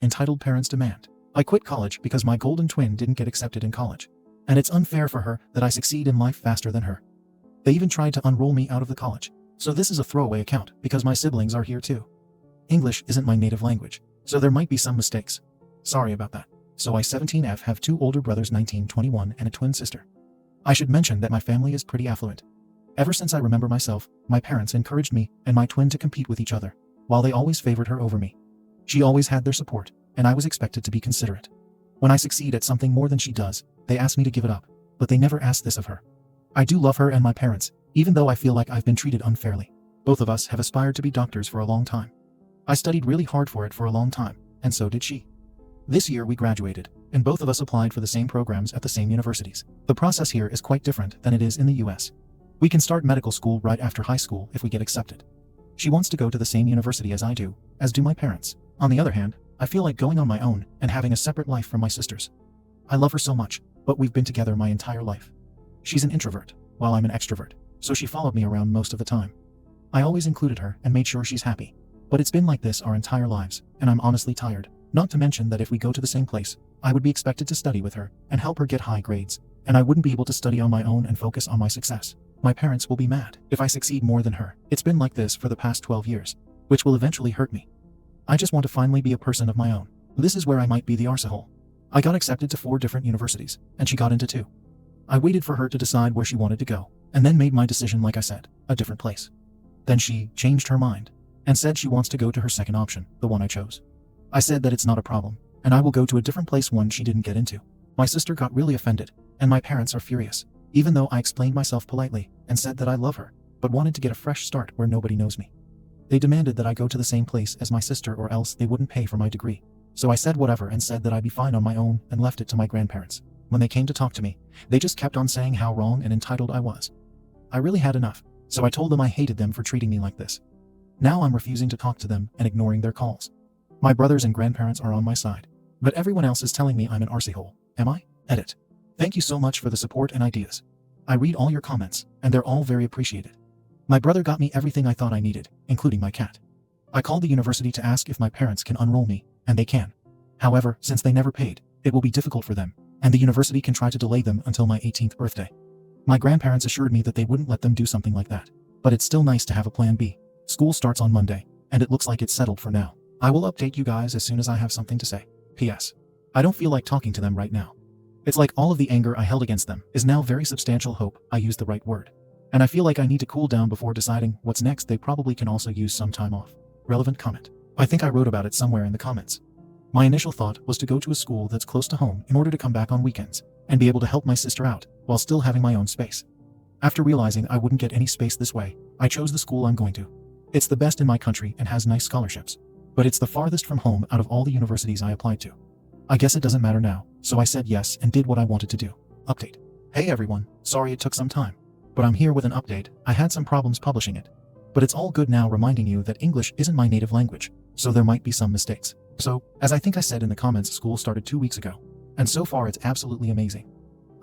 entitled parents demand. I quit college because my golden twin didn't get accepted in college. And it's unfair for her that I succeed in life faster than her. They even tried to unroll me out of the college. So this is a throwaway account because my siblings are here too. English isn't my native language, so there might be some mistakes. Sorry about that. So I 17F have 2 older brothers 19, 21 and a twin sister. I should mention that my family is pretty affluent. Ever since I remember myself, my parents encouraged me and my twin to compete with each other, while they always favored her over me. She always had their support, and I was expected to be considerate. When I succeed at something more than she does, they ask me to give it up, but they never ask this of her. I do love her and my parents, even though I feel like I've been treated unfairly. Both of us have aspired to be doctors for a long time. I studied really hard for it for a long time, and so did she. This year we graduated, and both of us applied for the same programs at the same universities. The process here is quite different than it is in the US. We can start medical school right after high school if we get accepted. She wants to go to the same university as I do, as do my parents. On the other hand, I feel like going on my own and having a separate life from my sisters. I love her so much, but we've been together my entire life. She's an introvert, while I'm an extrovert, so she followed me around most of the time. I always included her and made sure she's happy. But it's been like this our entire lives, and I'm honestly tired. Not to mention that if we go to the same place, I would be expected to study with her and help her get high grades, and I wouldn't be able to study on my own and focus on my success. My parents will be mad if I succeed more than her. It's been like this for the past 12 years, which will eventually hurt me. I just want to finally be a person of my own. This is where I might be the arsehole. I got accepted to 4 different universities, and she got into 2. I waited for her to decide where she wanted to go, and then made my decision like I said, a different place. Then she changed her mind, and said she wants to go to her second option, the one I chose. I said that it's not a problem, and I will go to a different place one she didn't get into. My sister got really offended, and my parents are furious, even though I explained myself politely and said that I love her, but wanted to get a fresh start where nobody knows me. They demanded that I go to the same place as my sister or else they wouldn't pay for my degree. So I said whatever and said that I'd be fine on my own and left it to my grandparents. When they came to talk to me, they just kept on saying how wrong and entitled I was. I really had enough, so I told them I hated them for treating me like this. Now I'm refusing to talk to them and ignoring their calls. My brothers and grandparents are on my side, but everyone else is telling me I'm an arsehole. Am I? Edit. Thank you so much for the support and ideas. I read all your comments, and they're all very appreciated. My brother got me everything I thought I needed, including my cat. I called the university to ask if my parents can unroll me, and they can. However, since they never paid, it will be difficult for them, and the university can try to delay them until my 18th birthday. My grandparents assured me that they wouldn't let them do something like that, but it's still nice to have a plan B. School starts on Monday, and it looks like it's settled for now. I will update you guys as soon as I have something to say. P.S. I don't feel like talking to them right now. It's like all of the anger I held against them is now very substantial. Hope I used the right word. And I feel like I need to cool down before deciding what's next. They probably can also use some time off. Relevant comment. I think I wrote about it somewhere in the comments. My initial thought was to go to a school that's close to home in order to come back on weekends and be able to help my sister out while still having my own space. After realizing I wouldn't get any space this way, I chose the school I'm going to. It's the best in my country and has nice scholarships, but it's the farthest from home out of all the universities I applied to. I guess it doesn't matter now, so I said yes and did what I wanted to do. Update. Hey everyone, sorry it took some time, but I'm here with an update. I had some problems publishing it, but it's all good now, reminding you that English isn't my native language, so there might be some mistakes. So, as I think I said in the comments, school started 2 weeks ago, and so far it's absolutely amazing.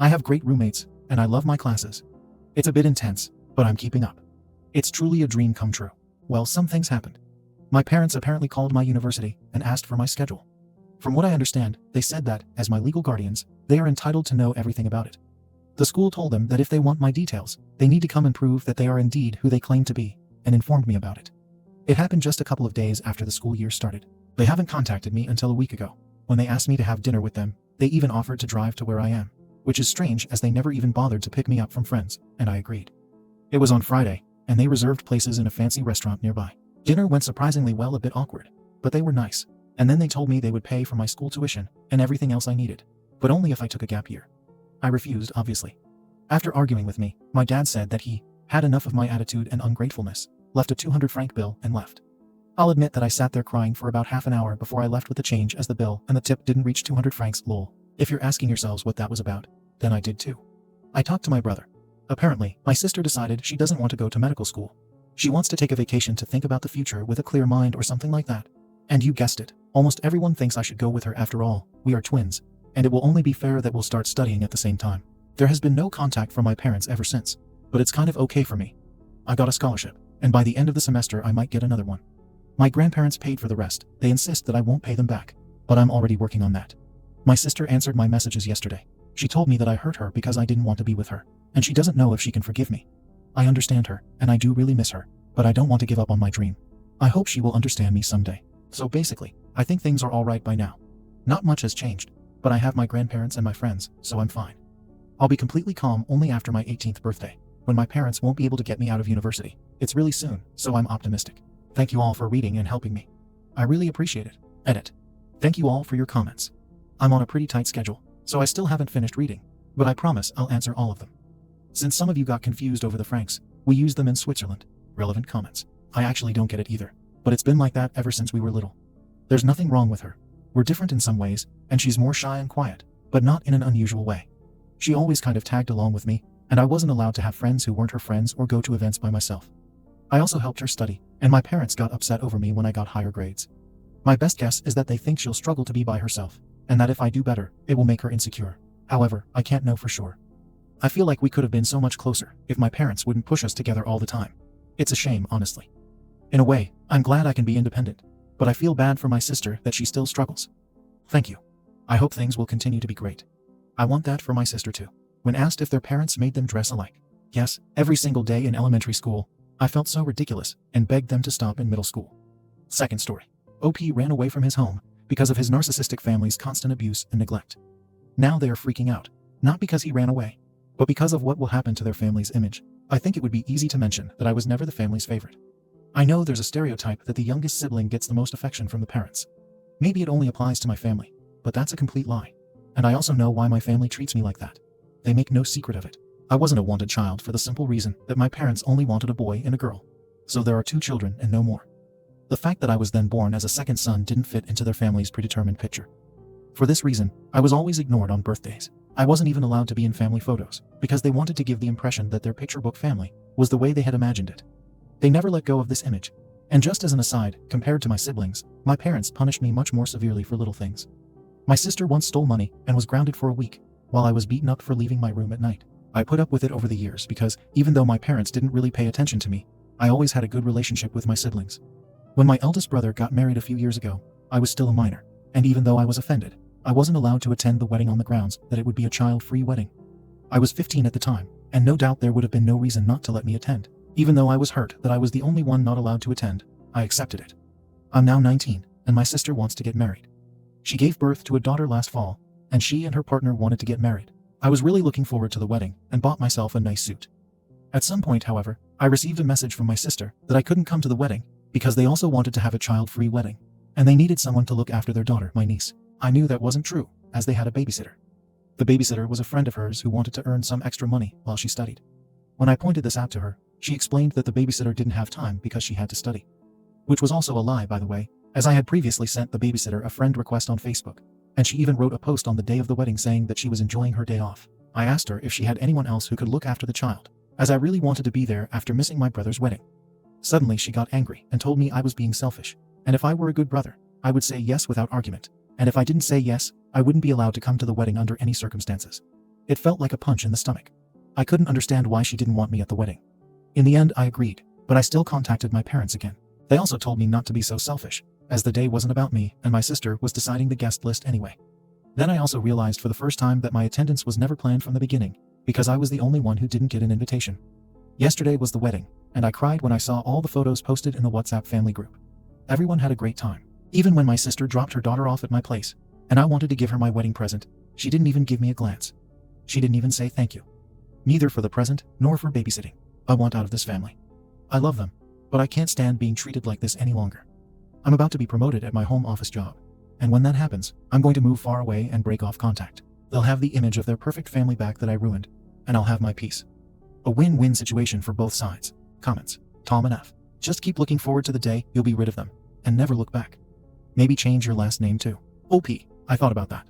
I have great roommates, and I love my classes. It's a bit intense, but I'm keeping up. It's truly a dream come true. Well, some things happened. My parents apparently called my university and asked for my schedule. From what I understand, they said that, as my legal guardians, they are entitled to know everything about it. The school told them that if they want my details, they need to come and prove that they are indeed who they claim to be, and informed me about it. It happened just a couple of days after the school year started. They haven't contacted me until a week ago. When they asked me to have dinner with them, they even offered to drive to where I am, which is strange as they never even bothered to pick me up from friends, and I agreed. It was on Friday, and they reserved places in a fancy restaurant nearby. Dinner went surprisingly well, a bit awkward, but they were nice. And then they told me they would pay for my school tuition and everything else I needed, but only if I took a gap year. I refused, obviously. After arguing with me, my dad said that he had enough of my attitude and ungratefulness, left a 200-franc bill, and left. I'll admit that I sat there crying for about half an hour before I left with the change, as the bill and the tip didn't reach 200 francs, lol. If you're asking yourselves what that was about, then I did too. I talked to my brother. Apparently, my sister decided she doesn't want to go to medical school. She wants to take a vacation to think about the future with a clear mind or something like that. And you guessed it, almost everyone thinks I should go with her. After all, we are twins, and it will only be fair that we'll start studying at the same time. There has been no contact from my parents ever since, but it's kind of okay for me. I got a scholarship, and by the end of the semester I might get another one. My grandparents paid for the rest. They insist that I won't pay them back. but I'm already working on that. My sister answered my messages yesterday. She told me that I hurt her because I didn't want to be with her, and she doesn't know if she can forgive me. I understand her, and I do really miss her, but I don't want to give up on my dream. I hope she will understand me someday. So basically, I think things are alright by now. Not much has changed, but I have my grandparents and my friends, so I'm fine. I'll be completely calm only after my 18th birthday, when my parents won't be able to get me out of university. It's really soon, so I'm optimistic. Thank you all for reading and helping me. I really appreciate it. Edit. Thank you all for your comments. I'm on a pretty tight schedule, so I still haven't finished reading, but I promise I'll answer all of them. Since some of you got confused over the francs, we use them in Switzerland. Relevant comments. I actually don't get it either, but it's been like that ever since we were little. There's nothing wrong with her. We're different in some ways, and she's more shy and quiet, but not in an unusual way. She always kind of tagged along with me, and I wasn't allowed to have friends who weren't her friends or go to events by myself. I also helped her study, and my parents got upset over me when I got higher grades. My best guess is that they think she'll struggle to be by herself, and that if I do better, it will make her insecure. However, I can't know for sure. I feel like we could have been so much closer if my parents wouldn't push us together all the time. It's a shame, honestly. In a way, I'm glad I can be independent, but I feel bad for my sister that she still struggles. Thank you. I hope things will continue to be great. I want that for my sister too. When asked if their parents made them dress alike, yes, every single day in elementary school, I felt so ridiculous and begged them to stop in middle school. Second story. OP ran away from his home because of his narcissistic family's constant abuse and neglect. Now they are freaking out, not because he ran away, but because of what will happen to their family's image. I think it would be easy to mention that I was never the family's favorite. I know there's a stereotype that the youngest sibling gets the most affection from the parents. Maybe it only applies to my family, but that's a complete lie. And I also know why my family treats me like that. They make no secret of it. I wasn't a wanted child for the simple reason that my parents only wanted a boy and a girl. So there are 2 children and no more. The fact that I was then born as a second son didn't fit into their family's predetermined picture. For this reason, I was always ignored on birthdays. I wasn't even allowed to be in family photos, because they wanted to give the impression that their picture book family was the way they had imagined it. They never let go of this image. And just as an aside, compared to my siblings, my parents punished me much more severely for little things. My sister once stole money and was grounded for a week, while I was beaten up for leaving my room at night. I put up with it over the years because, even though my parents didn't really pay attention to me, I always had a good relationship with my siblings. When my eldest brother got married a few years ago, I was still a minor, and even though I was offended, I wasn't allowed to attend the wedding on the grounds that it would be a child-free wedding. I was 15 at the time, and no doubt there would have been no reason not to let me attend. Even though I was hurt that I was the only one not allowed to attend, I accepted it. I'm now 19, and my sister wants to get married. She gave birth to a daughter last fall, and she and her partner wanted to get married. I was really looking forward to the wedding and bought myself a nice suit. At some point, however, I received a message from my sister that I couldn't come to the wedding because they also wanted to have a child-free wedding, and they needed someone to look after their daughter, my niece. I knew that wasn't true, as they had a babysitter. The babysitter was a friend of hers who wanted to earn some extra money while she studied. When I pointed this out to her, she explained that the babysitter didn't have time because she had to study. Which was also a lie, by the way, as I had previously sent the babysitter a friend request on Facebook, and she even wrote a post on the day of the wedding saying that she was enjoying her day off. I asked her if she had anyone else who could look after the child, as I really wanted to be there after missing my brother's wedding. Suddenly she got angry and told me I was being selfish, and if I were a good brother, I would say yes without argument, and if I didn't say yes, I wouldn't be allowed to come to the wedding under any circumstances. It felt like a punch in the stomach. I couldn't understand why she didn't want me at the wedding. In the end, I agreed, but I still contacted my parents again. They also told me not to be so selfish, as the day wasn't about me and my sister was deciding the guest list anyway. Then I also realized for the first time that my attendance was never planned from the beginning, because I was the only one who didn't get an invitation. Yesterday was the wedding, and I cried when I saw all the photos posted in the WhatsApp family group. Everyone had a great time, even when my sister dropped her daughter off at my place, and I wanted to give her my wedding present. She didn't even give me a glance. She didn't even say thank you. Neither for the present, nor for babysitting. I want out of this family. I love them, but I can't stand being treated like this any longer. I'm about to be promoted at my home office job, and when that happens, I'm going to move far away and break off contact. They'll have the image of their perfect family back that I ruined, and I'll have my peace. A win-win situation for both sides. Comments. Tom and F. Just keep looking forward to the day you'll be rid of them, and never look back. Maybe change your last name too. OP. I thought about that.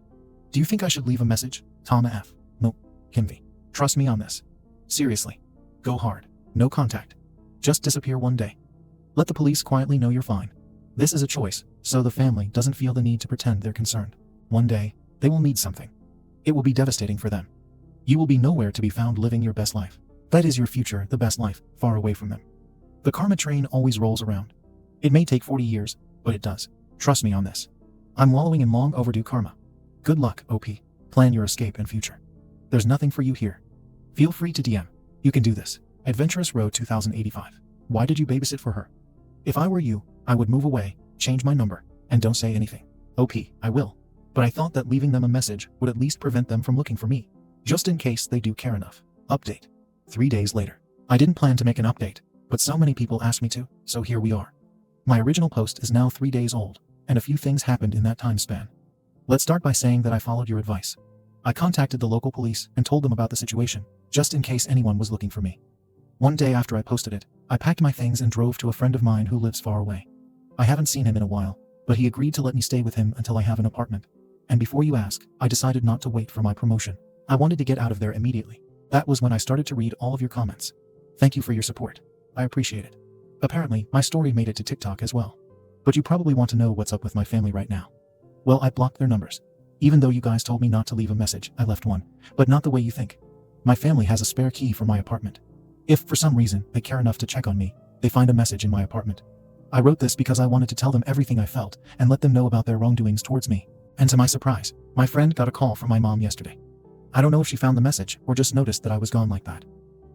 Do you think I should leave a message? Tom F. Nope. Kimvi. Trust me on this. Seriously. Go hard. No contact. Just disappear one day. Let the police quietly know you're fine. This is a choice, so the family doesn't feel the need to pretend they're concerned. One day, they will need something. It will be devastating for them. You will be nowhere to be found living your best life. That is your future, the best life, far away from them. The karma train always rolls around. It may take 40 years, but it does. Trust me on this. I'm wallowing in long overdue karma. Good luck, OP. Plan your escape and future. There's nothing for you here. Feel free to DM. You can do this. Adventurous Road 2085. Why did you babysit for her? If I were you, I would move away, change my number, and don't say anything. OP, I will. But I thought that leaving them a message would at least prevent them from looking for me. Just in case they do care enough. Update. 3 days later. I didn't plan to make an update, but so many people asked me to, so here we are. My original post is now 3 days old, and a few things happened in that time span. Let's start by saying that I followed your advice. I contacted the local police and told them about the situation, just in case anyone was looking for me. One day after I posted it, I packed my things and drove to a friend of mine who lives far away. I haven't seen him in a while, but he agreed to let me stay with him until I have an apartment. And before you ask, I decided not to wait for my promotion. I wanted to get out of there immediately. That was when I started to read all of your comments. Thank you for your support. I appreciate it. Apparently, my story made it to TikTok as well. But you probably want to know what's up with my family right now. Well, I blocked their numbers. Even though you guys told me not to leave a message, I left one. But not the way you think. My family has a spare key for my apartment. If, for some reason, they care enough to check on me, they find a message in my apartment. I wrote this because I wanted to tell them everything I felt and let them know about their wrongdoings towards me. And to my surprise, my friend got a call from my mom yesterday. I don't know if she found the message or just noticed that I was gone like that.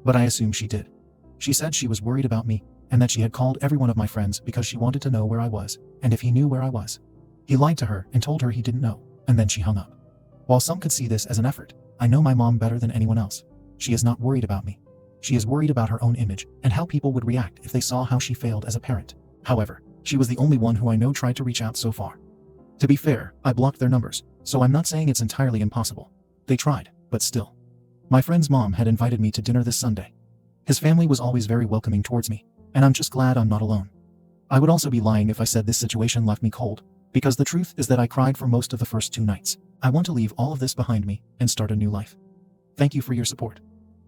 But I assume she did. She said she was worried about me and that she had called every one of my friends because she wanted to know where I was and if he knew where I was. He lied to her and told her he didn't know, and then she hung up. While some could see this as an effort, I know my mom better than anyone else. She is not worried about me. She is worried about her own image and how people would react if they saw how she failed as a parent. However, she was the only one who I know tried to reach out so far. To be fair, I blocked their numbers, so I'm not saying it's entirely impossible. They tried, but still. My friend's mom had invited me to dinner this Sunday. His family was always very welcoming towards me, and I'm just glad I'm not alone. I would also be lying if I said this situation left me cold, because the truth is that I cried for most of the first 2 nights. I want to leave all of this behind me and start a new life. Thank you for your support.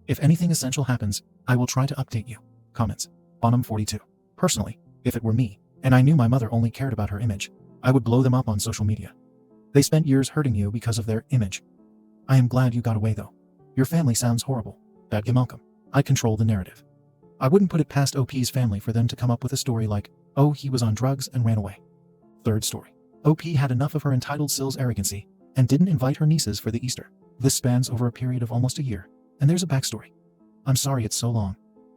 If anything essential happens, I will try to update you. Comments. Bonham 42. Personally, if it were me, and I knew my mother only cared about her image, I would blow them up on social media. They spent years hurting you because of their image. I am glad you got away though. Your family sounds horrible. Bad Malcolm. I control the narrative. I wouldn't put it past OP's family for them to come up with a story like, oh, he was on drugs and ran away. Third story. OP had enough of her entitled Sill's arrogancy and didn't invite her nieces for the Easter. This spans over a period of almost a year, and there's a backstory. I'm sorry it's so long.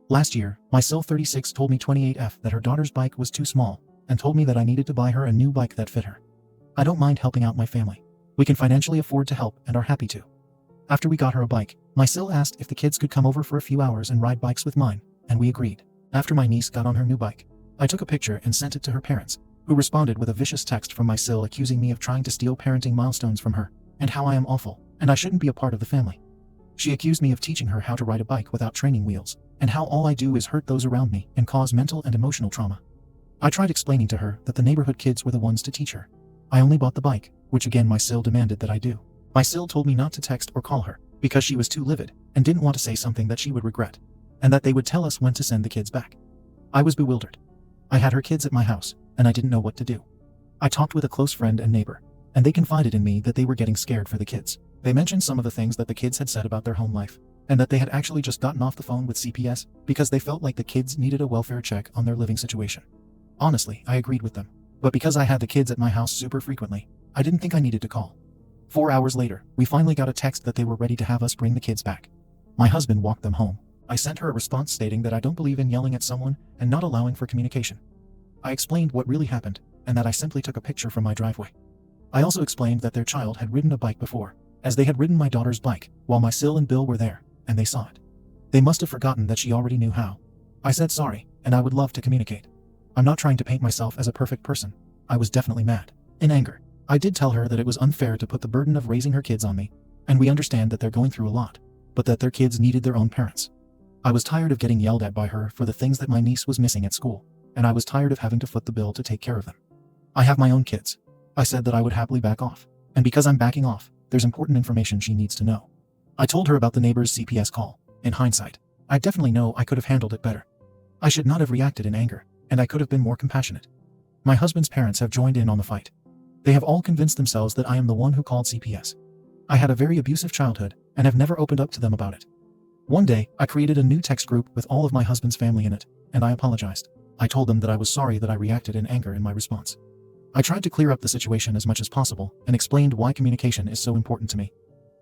Last year, my Sill 36 told me 28F that her daughter's bike was too small and told me that I needed to buy her a new bike that fit her. I don't mind helping out my family. We can financially afford to help and are happy to. After we got her a bike, my Sill asked if the kids could come over for a few hours and ride bikes with mine, and we agreed. After my niece got on her new bike, I took a picture and sent it to her parents, who responded with a vicious text from my Sill accusing me of trying to steal parenting milestones from her, and how I am awful, and I shouldn't be a part of the family. She accused me of teaching her how to ride a bike without training wheels, and how all I do is hurt those around me and cause mental and emotional trauma. I tried explaining to her that the neighborhood kids were the ones to teach her. I only bought the bike, which again my Sill demanded that I do. My Sill told me not to text or call her, because she was too livid, and didn't want to say something that she would regret, and that they would tell us when to send the kids back. I was bewildered. I had her kids at my house, and I didn't know what to do. I talked with a close friend and neighbor, and they confided in me that they were getting scared for the kids. They mentioned some of the things that the kids had said about their home life, and that they had actually just gotten off the phone with CPS because they felt like the kids needed a welfare check on their living situation. Honestly, I agreed with them, but because I had the kids at my house super frequently, I didn't think I needed to call. 4 hours later, we finally got a text that they were ready to have us bring the kids back. My husband walked them home. I sent her a response stating that I don't believe in yelling at someone and not allowing for communication. I explained what really happened, and that I simply took a picture from my driveway. I also explained that their child had ridden a bike before, as they had ridden my daughter's bike, while my Sill and Bill were there, and they saw it. They must have forgotten that she already knew how. I said sorry, and I would love to communicate. I'm not trying to paint myself as a perfect person. I was definitely mad. In anger, I did tell her that it was unfair to put the burden of raising her kids on me, and we understand that they're going through a lot, but that their kids needed their own parents. I was tired of getting yelled at by her for the things that my niece was missing at school, and I was tired of having to foot the bill to take care of them. I have my own kids. I said that I would happily back off, and because I'm backing off, there's important information she needs to know. I told her about the neighbor's CPS call. In hindsight, I definitely know I could have handled it better. I should not have reacted in anger, and I could have been more compassionate. My husband's parents have joined in on the fight. They have all convinced themselves that I am the one who called CPS. I had a very abusive childhood, and have never opened up to them about it. One day, I created a new text group with all of my husband's family in it, and I apologized. I told them that I was sorry that I reacted in anger in my response. I tried to clear up the situation as much as possible and explained why communication is so important to me.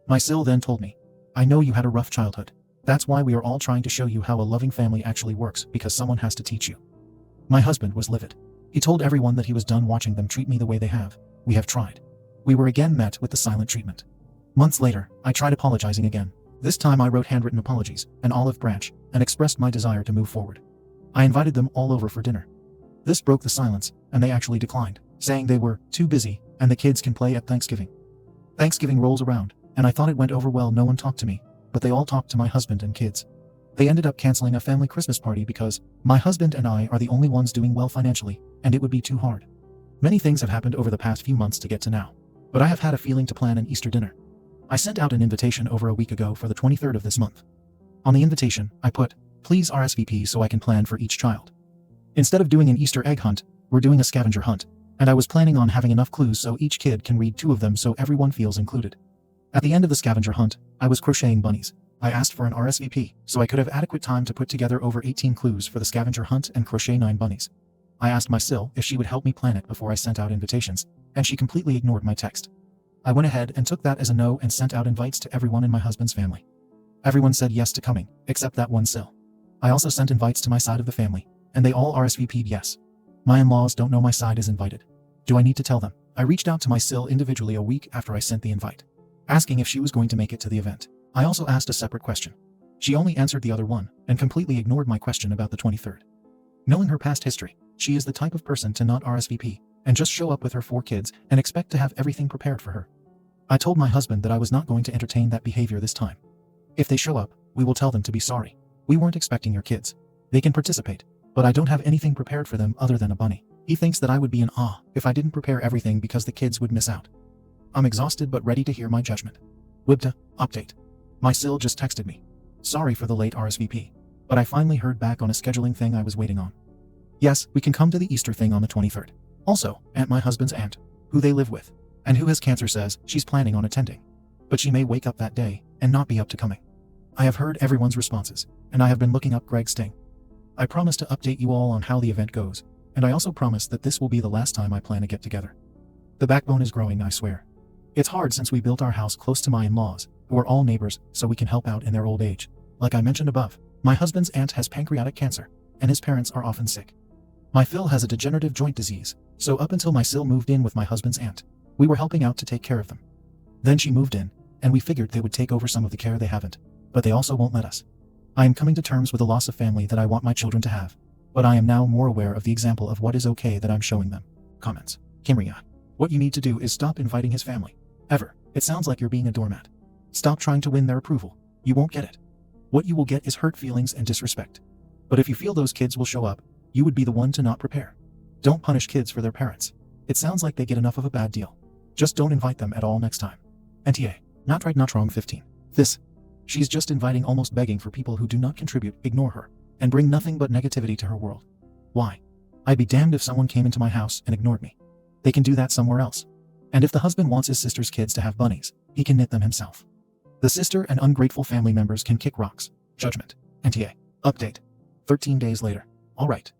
My Sil then told me, "I know you had a rough childhood. That's why we are all trying to show you how a loving family actually works, because someone has to teach you." My husband was livid. He told everyone that he was done watching them treat me the way they have. We have tried. We were again met with the silent treatment. Months later, I tried apologizing again. This time I wrote handwritten apologies, an olive branch, and expressed my desire to move forward. I invited them all over for dinner. This broke the silence, and they actually declined, saying they were too busy and the kids can play at Thanksgiving. Thanksgiving rolls around, and I thought it went over well. No one talked to me, but they all talked to my husband and kids. They ended up canceling a family Christmas party because my husband and I are the only ones doing well financially, and it would be too hard. Many things have happened over the past few months to get to now, but I have had a feeling to plan an Easter dinner. I sent out an invitation over a week ago for the 23rd of this month. On the invitation, I put, "Please RSVP so I can plan for each child." Instead of doing an Easter egg hunt, we're doing a scavenger hunt, and I was planning on having enough clues so each kid can read 2 of them so everyone feels included. At the end of the scavenger hunt, I was crocheting bunnies. I asked for an RSVP so I could have adequate time to put together over 18 clues for the scavenger hunt and crochet 9 bunnies. I asked my Sil if she would help me plan it before I sent out invitations, and she completely ignored my text. I went ahead and took that as a no and sent out invites to everyone in my husband's family. Everyone said yes to coming, except that one Sil. I also sent invites to my side of the family, and they all RSVP'd yes. My in-laws don't know my side is invited. Do I need to tell them? I reached out to my Sil individually a week after I sent the invite, asking if she was going to make it to the event. I also asked a separate question. She only answered the other one, and completely ignored my question about the 23rd. Knowing her past history, she is the type of person to not RSVP, and just show up with her 4 kids and expect to have everything prepared for her. I told my husband that I was not going to entertain that behavior this time. If they show up, we will tell them to be sorry. We weren't expecting your kids. They can participate, but I don't have anything prepared for them other than a bunny. He thinks that I would be in awe if I didn't prepare everything because the kids would miss out. I'm exhausted but ready to hear my judgment. AmITheA, update. My Sil just texted me. Sorry for the late RSVP, but I finally heard back on a scheduling thing I was waiting on. Yes, we can come to the Easter thing on the 23rd. Also, my husband's aunt, who they live with, and who has cancer, says she's planning on attending. But she may wake up that day and not be up to coming. I have heard everyone's responses, and I have been looking up Greg's sting. I promise to update you all on how the event goes, and I also promise that this will be the last time I plan a get-together. The backbone is growing, I swear. It's hard since we built our house close to my in-laws, who are all neighbors, so we can help out in their old age. Like I mentioned above, my husband's aunt has pancreatic cancer, and his parents are often sick. My Phil has a degenerative joint disease, so up until my Sil moved in with my husband's aunt, we were helping out to take care of them. Then she moved in, and we figured they would take over some of the care they haven't, but they also won't let us. I am coming to terms with the loss of family that I want my children to have, but I am now more aware of the example of what is okay that I'm showing them. Comments. Kimria. What you need to do is stop inviting his family. Ever. It sounds like you're being a doormat. Stop trying to win their approval. You won't get it. What you will get is hurt feelings and disrespect. But if you feel those kids will show up, you would be the one to not prepare. Don't punish kids for their parents. It sounds like they get enough of a bad deal. Just don't invite them at all next time. AmITheA. Not right, not wrong. 15. She's just inviting, almost begging for people who do not contribute, ignore her, and bring nothing but negativity to her world. Why? I'd be damned if someone came into my house and ignored me. They can do that somewhere else. And if the husband wants his sister's kids to have bunnies, he can knit them himself. The sister and ungrateful family members can kick rocks. Judgment. AmITheA. Update. 13 days later. Alright.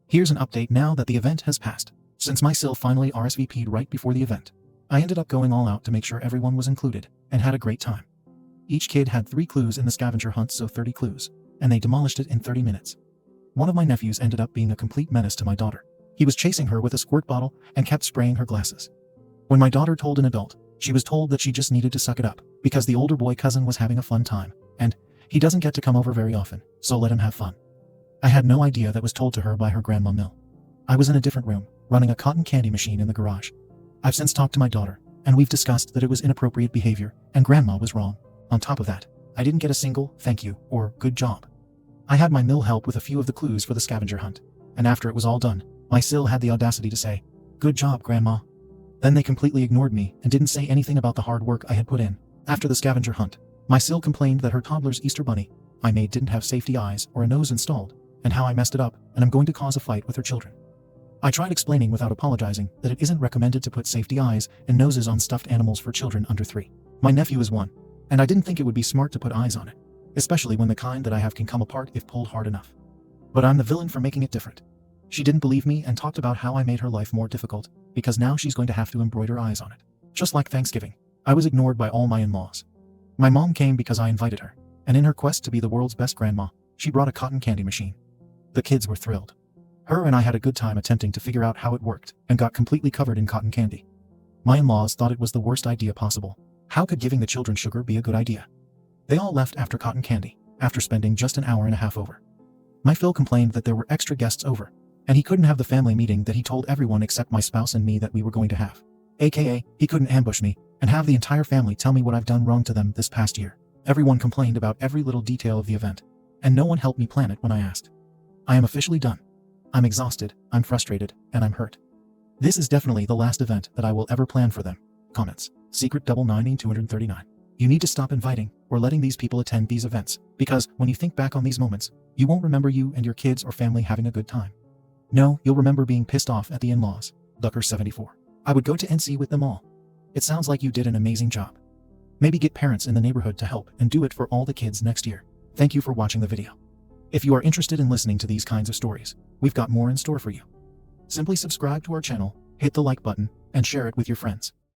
Here's an update now that the event has passed. Since my Sil finally RSVP'd right before the event, I ended up going all out to make sure everyone was included, and had a great time. Each kid had 3 clues in the scavenger hunt, so 30 clues, and they demolished it in 30 minutes. One of my nephews ended up being a complete menace to my daughter. He was chasing her with a squirt bottle and kept spraying her glasses. When my daughter told an adult, she was told that she just needed to suck it up, because the older boy cousin was having a fun time, and he doesn't get to come over very often, so let him have fun. I had no idea that was told to her by her grandma Mill. I was in a different room, running a cotton candy machine in the garage. I've since talked to my daughter, and we've discussed that it was inappropriate behavior, and grandma was wrong. On top of that, I didn't get a single thank you or good job. I had my Mill help with a few of the clues for the scavenger hunt, and after it was all done, my Sil had the audacity to say, "Good job, grandma." Then they completely ignored me and didn't say anything about the hard work I had put in. After the scavenger hunt, my Sil complained that her toddler's Easter bunny I made didn't have safety eyes or a nose installed, and how I messed it up, and I'm going to cause a fight with her children. I tried explaining without apologizing that it isn't recommended to put safety eyes and noses on stuffed animals for children under 3. My nephew is 1, and I didn't think it would be smart to put eyes on it, especially when the kind that I have can come apart if pulled hard enough. But I'm the villain for making it different. She didn't believe me and talked about how I made her life more difficult, because now she's going to have to embroider eyes on it. Just like Thanksgiving, I was ignored by all my in-laws. My mom came because I invited her, and in her quest to be the world's best grandma, she brought a cotton candy machine. The kids were thrilled. Her and I had a good time attempting to figure out how it worked, and got completely covered in cotton candy. My in-laws thought it was the worst idea possible. How could giving the children sugar be a good idea? They all left after cotton candy, after spending just an hour and a half over. My Phil complained that there were extra guests over, and he couldn't have the family meeting that he told everyone except my spouse and me that we were going to have. AKA, he couldn't ambush me and have the entire family tell me what I've done wrong to them this past year. Everyone complained about every little detail of the event, and no one helped me plan it when I asked. I am officially done. I'm exhausted, I'm frustrated, and I'm hurt. This is definitely the last event that I will ever plan for them. Comments. Secret 99239. You need to stop inviting or letting these people attend these events, because when you think back on these moments, you won't remember you and your kids or family having a good time. No, you'll remember being pissed off at the in-laws. Ducker74. I would go to NC with them all. It sounds like you did an amazing job. Maybe get parents in the neighborhood to help and do it for all the kids next year. Thank you for watching the video. If you are interested in listening to these kinds of stories, we've got more in store for you. Simply subscribe to our channel, hit the like button, and share it with your friends.